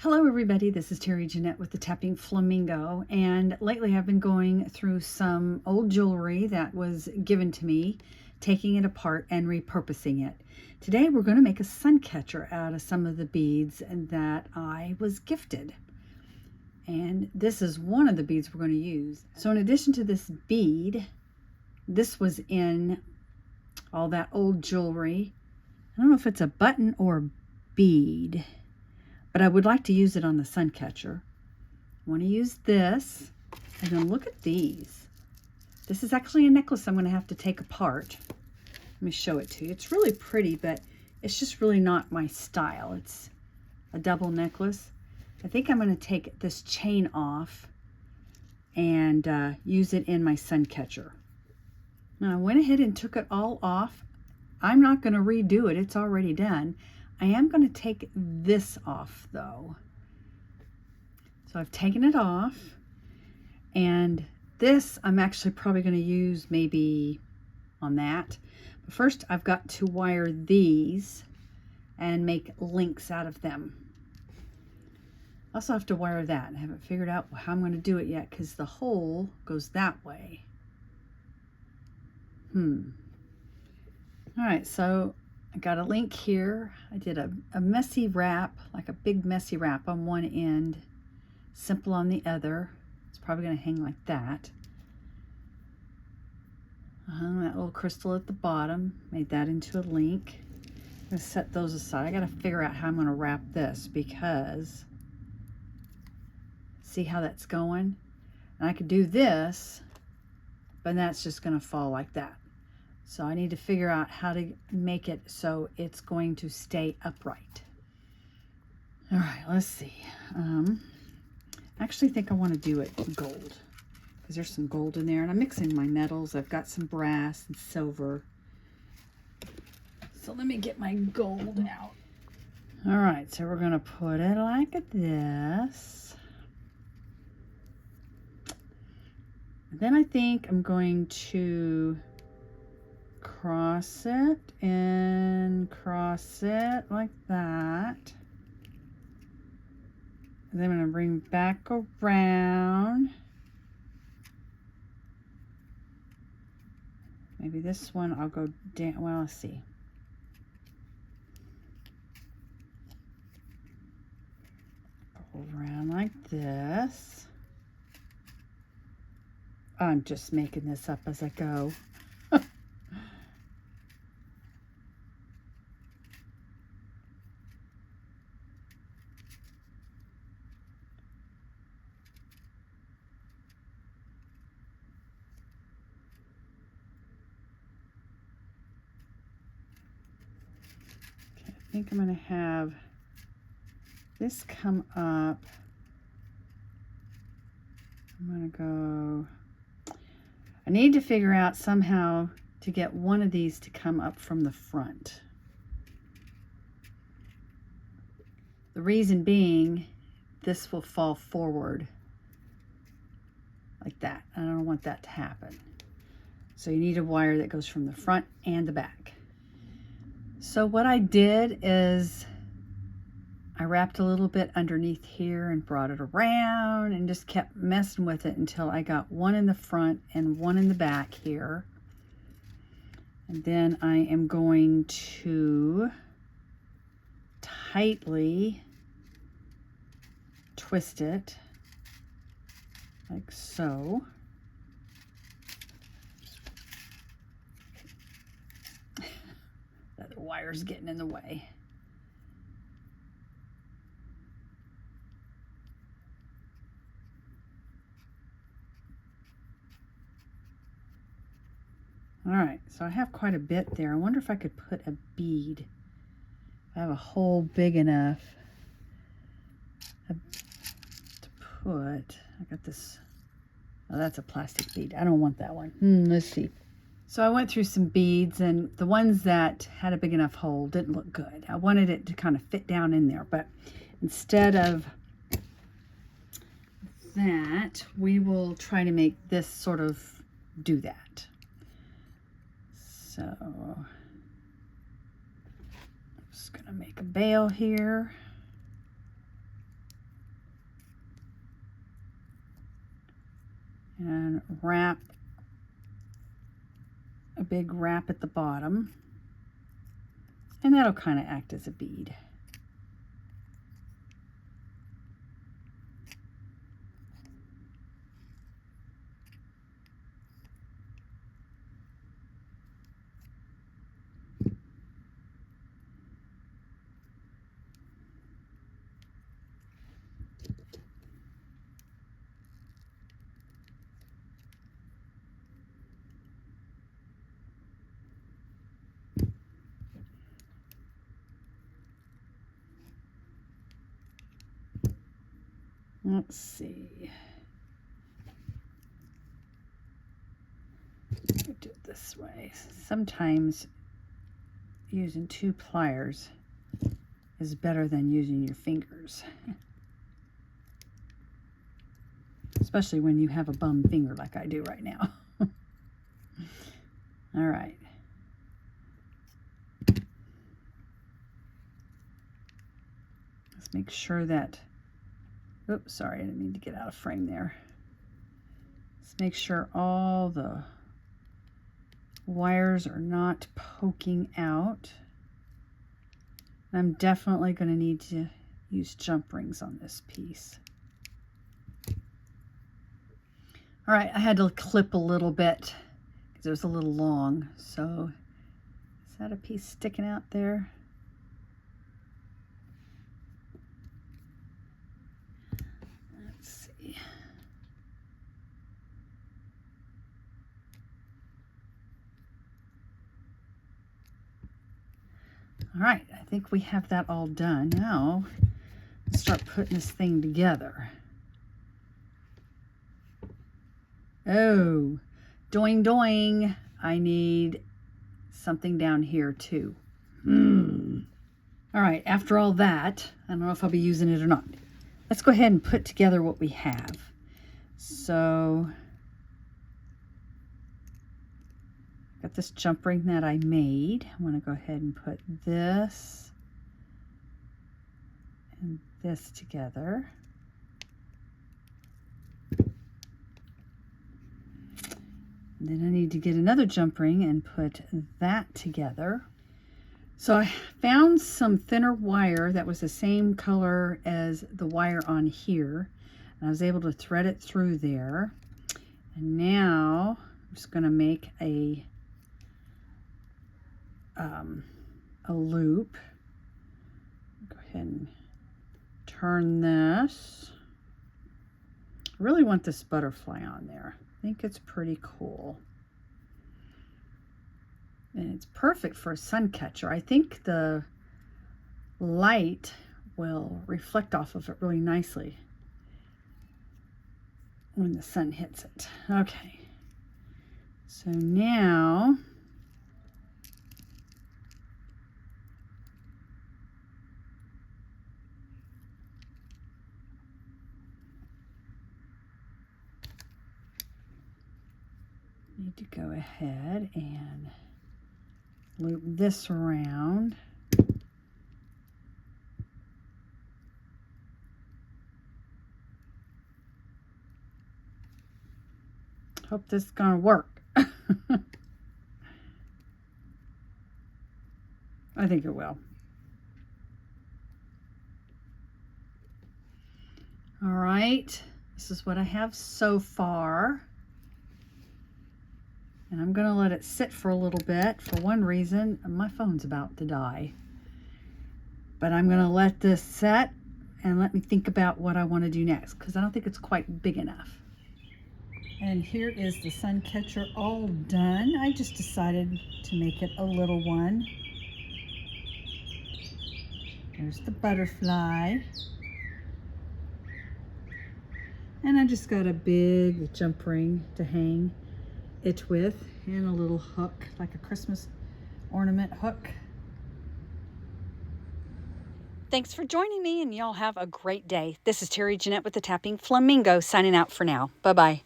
Hello everybody, this is Terry Jeanette with the Tapping Flamingo, and lately I've been going through some old jewelry that was given to me, taking it apart and repurposing it. Today we're going to make a sun catcher out of some of the beads that I was gifted. And this is one of the beads we're going to use. So in addition to this bead, this was in all that old jewelry. I don't know if it's a button or bead, but I would like to use it on the sun catcher. I want to use this, and then look at these. This is actually a necklace I'm going to have to take apart. Let me show it to you. It's really pretty, but it's just really not my style. It's a double necklace. I think I'm going to take this chain off and use it in my sun catcher. Now I went ahead and took it all off. I'm not going to redo it. It's already done. I am going to take this off though. So I've taken it off, and this I'm actually probably going to use maybe on that. But first I've got to wire these and make links out of them. I also have to wire that. I haven't figured out how I'm going to do it yet because the hole goes that way. All right, so I got a link here. I did a messy wrap, like a big messy wrap on one end, simple on the other. It's probably going to hang like that. That little crystal at the bottom, made that into a link. I'm going to set those aside. I got to figure out how I'm going to wrap this because see how that's going? And I could do this, but that's just going to fall like that. So I need to figure out how to make it so it's going to stay upright. All right, let's see. I actually think I want to do it gold because there's some gold in there, and I'm mixing my metals. I've got some brass and silver. So let me get my gold out. All right, so we're going to put it like this. And then I think I'm going to cross it and cross it like that. And then I'm going to bring back around. Maybe this one I'll go down. Well, let's see. Go around like this. I'm just making this up as I go. I think I'm going to have this come up. I'm going to go, I need to figure out somehow to get one of these to come up from the front. The reason being, this will fall forward like that. I don't want that to happen. So you need a wire that goes from the front and the back. So what I did is I wrapped a little bit underneath here and brought it around and just kept messing with it until I got one in the front and one in the back here. And then I am going to tightly twist it like so. The wire's getting in the way. All right, so I have quite a bit there. I wonder if I could put a bead. I have a hole big enough to put. I got this. Oh, that's a plastic bead. I don't want that one. Let's see. So I went through some beads, and the ones that had a big enough hole didn't look good. I wanted it to kind of fit down in there, but instead of that, we will try to make this sort of do that. So I'm just going to make a bail here. and wrap a big wrap at the bottom, and that'll kind of act as a bead. Let's see. I'll do it this way. Sometimes using 2 pliers is better than using your fingers. Especially when you have a bum finger like I do right now. All right. Let's make sure that, oops, sorry, I didn't mean to get out of frame there. Let's make sure all the wires are not poking out. I'm definitely going to need to use jump rings on this piece. All right, I had to clip a little bit because it was a little long. So is that a piece sticking out there? Let's see. All right, I think we have that all done. Now, let's start putting this thing together. Oh, doing doing. I need something down here too. All right, after all that, I don't know if I'll be using it or not. Let's go ahead and put together what we have. So, got this jump ring that I made. I want to go ahead and put this and this together. And then I need to get another jump ring and put that together. So I found some thinner wire that was the same color as the wire on here. And I was able to thread it through there. And now I'm just going to make a loop. Go ahead and turn this. I really want this butterfly on there. I think it's pretty cool. And it's perfect for a sun catcher. I think the light will reflect off of it really nicely when the sun hits it. Okay. So now need to go ahead and loop this around. Hope this is gonna work. I think it will. All right, this is what I have so far. And I'm going to let it sit for a little bit. For one reason, my phone's about to die. But I'm going to let this set and let me think about what I want to do next, because I don't think it's quite big enough. And here is the sun catcher all done. I just decided to make it a little one. There's the butterfly. And I just got a big jump ring to hang it with, and a little hook, like a Christmas ornament hook. Thanks for joining me, and y'all have a great day. This is Terry Jeanette with the Tapping Flamingo signing out for now. Bye-bye.